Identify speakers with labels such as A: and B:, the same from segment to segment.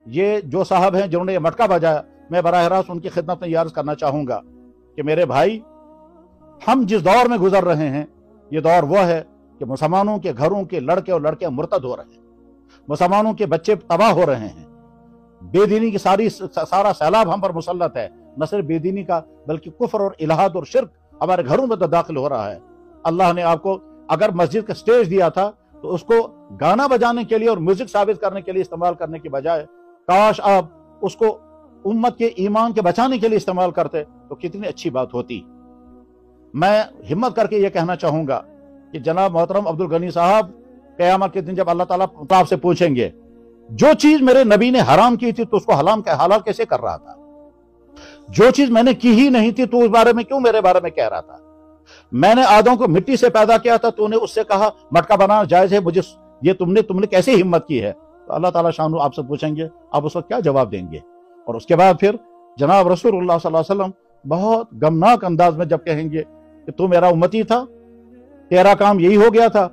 A: ये जो साहब हैं जिन्होंने ये मटका बजाया, मैं बराह रास्त उनकी खिदमत में ये अर्ज करना चाहूँगा कि मेरे भाई, हम जिस दौर में गुजर रहे हैं, ये दौर वो है कि मुसलमानों के घरों के लड़के और लड़कियां मुर्तद हो रहे हैं, मुसलमानों के बच्चे तबाह हो रहे हैं, बेदीनी की सारा सैलाब हम पर मुसल्लत है। न सिर्फ बेदीनी का बल्कि कुफ्र और इल्हाद और शिर्क हमारे घरों में तो दाखिल हो रहा है। अल्लाह ने आपको अगर मस्जिद का स्टेज दिया था तो उसको गाना बजाने के लिए और म्यूजिक साबित करने के लिए इस्तेमाल करने की बजाय काश आप उसको उम्मत के ईमान के बचाने के लिए इस्तेमाल करते तो कितनी अच्छी बात होती। मैं हिम्मत करके ये कहना चाहूंगा कि जनाब मोहतरम अब्दुल गनी साहब, क़यामत के दिन जब अल्लाह ताला आपसे पूछेंगे, जो चीज मेरे नबी ने हराम की थी तो उसको हलाल कैसे कर रहा था? जो चीज मैंने की ही नहीं थी तो उस बारे में क्यों मेरे बारे में कह रहा था? मैंने आदम को मिट्टी से पैदा किया था, तूने उससे कहा मटका बनाना जायज है, मुझे ये तुमने कैसे हिम्मत की है? तो अल्लाह ताला शानू आपसे पूछेंगे, आप उसको क्या जवाब देंगे? और उसके बाद फिर जनाब रसूलुल्लाह सल्लल्लाहु अलैहि वसल्लम बहुत गमनाक अंदाज में जब कहेंगे कि तू मेरा उम्मती था, तेरा काम यही हो गया था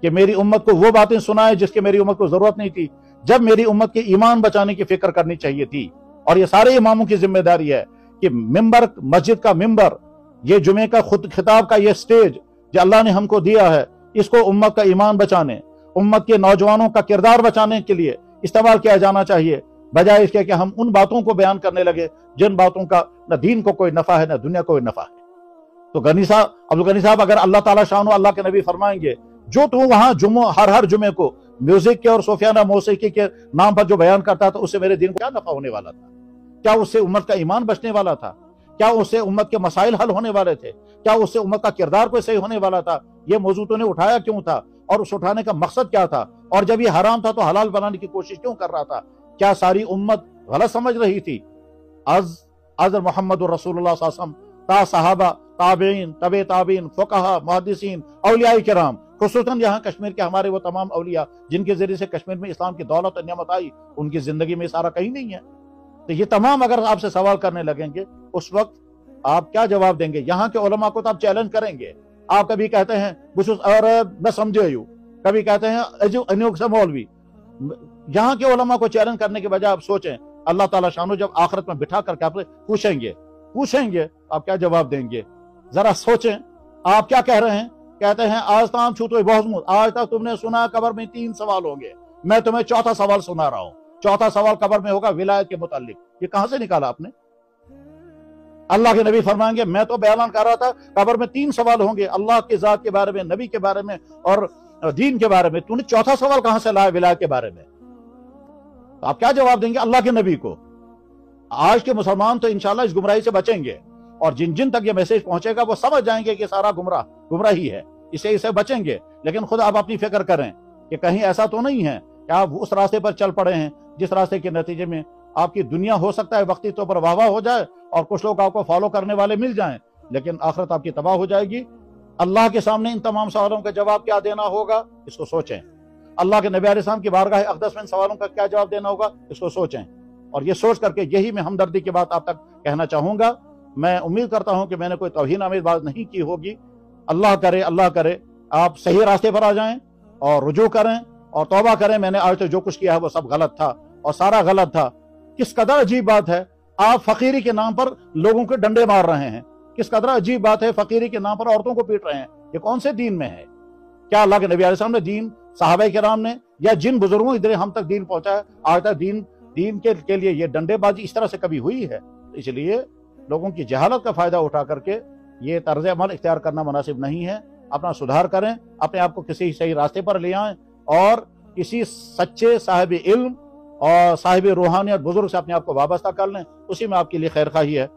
A: कि मेरी उम्मत को वो बातें सुनाए जिसकी मेरी उम्मत को जरूरत नहीं थी, जब मेरी उम्मत के ईमान बचाने की फिक्र करनी चाहिए थी। और ये सारे इमामों की जिम्मेदारी है कि मिंबर, मस्जिद का मिंबर, ये जुमे का खुद खिताब का ये स्टेज जो अल्लाह ने हमको दिया है, इसको उम्मत का ईमान बचाने, उम्मत के नौजवानों का किरदार बचाने के लिए इस्तेमाल किया जाना चाहिए, बजाय इसके कि हम उन बातों को बयान करने लगे जिन बातों का न दीन को कोई नफा है न दुनिया को कोई नफा है। तो गनी साहब, अब्दुल गनी साहब, अगर अल्लाह ताला शान, अल्लाह के नबी फरमाएंगे जो तू वहां हर जुमे को म्यूजिक के और सूफियाना मौसीकी के नाम पर जो बयान करता था, उससे मेरे दिन को क्या नफा होने वाला था? क्या उससे उम्मत का ईमान बचने वाला था? क्या उससे उम्मत के मसाइल हल होने वाले थे? क्या उससे उम्मत का किरदार कोई सही होने वाला था? ये मौजू तूने उठाया क्यों था और उस उठाने का मकसद क्या था? और जब ये हराम था तो हलाल बनाने की कोशिश क्यों कर रहा था? क्या सारी उम्मत गलत समझ रही थी? अज़ मोहम्मद रसूलुल्लाह सल्लल्लाहु अलैहि वसल्लम ता सहाबा, ताबीन, तबे ताबीन, फुक़हा, मुहद्दिसीन, औलिया किराम, खुसूसन यहाँ कश्मीर के हमारे वो तमाम औलिया जिनके जरिए से कश्मीर में इस्लाम की दौलत और नियामत आई, उनकी जिंदगी में सारा कहीं नहीं है। तो ये तमाम अगर आपसे सवाल करने लगेंगे, उस वक्त आप क्या जवाब देंगे? यहाँ के उलमा को तो आप चैलेंज करेंगे। आप कभी कहते हैं और मैं समझे यू, कभी कहते हैं मौलवी। यहाँ के उलमा को चैलेंज करने के बजाय आप सोचें, अल्लाह ताला शानो जब आखिरत में बिठा करके आपसे पूछेंगे आप क्या जवाब देंगे? जरा सोचें, आप क्या कह रहे हैं? कहते हैं आज ताम छू तो बहुत, आज तक तुमने सुना कब्र में 3 सवाल होंगे, मैं तुम्हें चौथा सवाल सुना रहा हूं। चौथा सवाल कब्र में होगा विलायत के मुतालिक। ये कहां से निकाला आपने? अल्लाह के नबी फरमाएंगे मैं तो बयान कर रहा था कब्र में 3 सवाल होंगे, अल्लाह के जात के बारे में, नबी के बारे में और दीन के बारे में। तूने चौथा सवाल कहां से लाया विलायत के बारे में? तो आप क्या जवाब देंगे अल्लाह के नबी को? आज के मुसलमान तो इंशाल्लाह इस गुमराही से बचेंगे और जिन जिन तक ये मैसेज पहुंचेगा वो समझ जाएंगे कि सारा गुमराही है, इसे बचेंगे। लेकिन खुद आप अपनी फिक्र करें कि कहीं ऐसा तो नहीं है कि आप उस रास्ते पर चल पड़े हैं जिस रास्ते के नतीजे में आपकी दुनिया हो सकता है वक्ती तौर पर वाह हो जाए और कुछ लोग आपको फॉलो करने वाले मिल जाएं, लेकिन आखिरत आपकी तबाह हो जाएगी। अल्लाह के सामने इन तमाम सवालों का जवाब क्या देना होगा, इसको सोचें। अल्लाह के नबी अलैहिस्सलाम की बारगाह अक़दस में इन सवालों का क्या जवाब देना होगा, इसको सोचें। और ये सोच करके यही मैं हमदर्दी की बात आप तक कहना चाहूंगा। मैं उम्मीद करता हूं कि मैंने कोई तौहीन आमेज़ बात नहीं की होगी। अल्लाह करे आप सही रास्ते पर आ जाएं और रुजू करें और तौबा करें। मैंने आज तक जो कुछ किया है वो सब गलत था और सारा गलत था। किस कदर अजीब बात है, आप फकीरी के नाम पर लोगों के डंडे मार रहे हैं। किस कदर अजीब बात है, फकीरी के नाम पर औरतों को पीट रहे हैं। ये कौन से दीन में है? क्या अल्लाह के नबी अलैहिस्सलाम ने दीन, सहाबा किराम ने या जिन बुजुर्गों इधर हम तक दीन पहुंचाया, आज तक दीन के लिए ये डंडेबाजी इस तरह से कभी हुई है? इसलिए लोगों की जहालत का फायदा उठा करके ये तर्ज अमल इख्तियार करना मुनासिब नहीं है। अपना सुधार करें, अपने आप को किसी सही रास्ते पर ले आएं और किसी सच्चे साहिब इल्म और साहिब रूहानियत बुजुर्ग से अपने आप को वाबस्ता कर लें। उसी में आपके लिए खैर खाही है।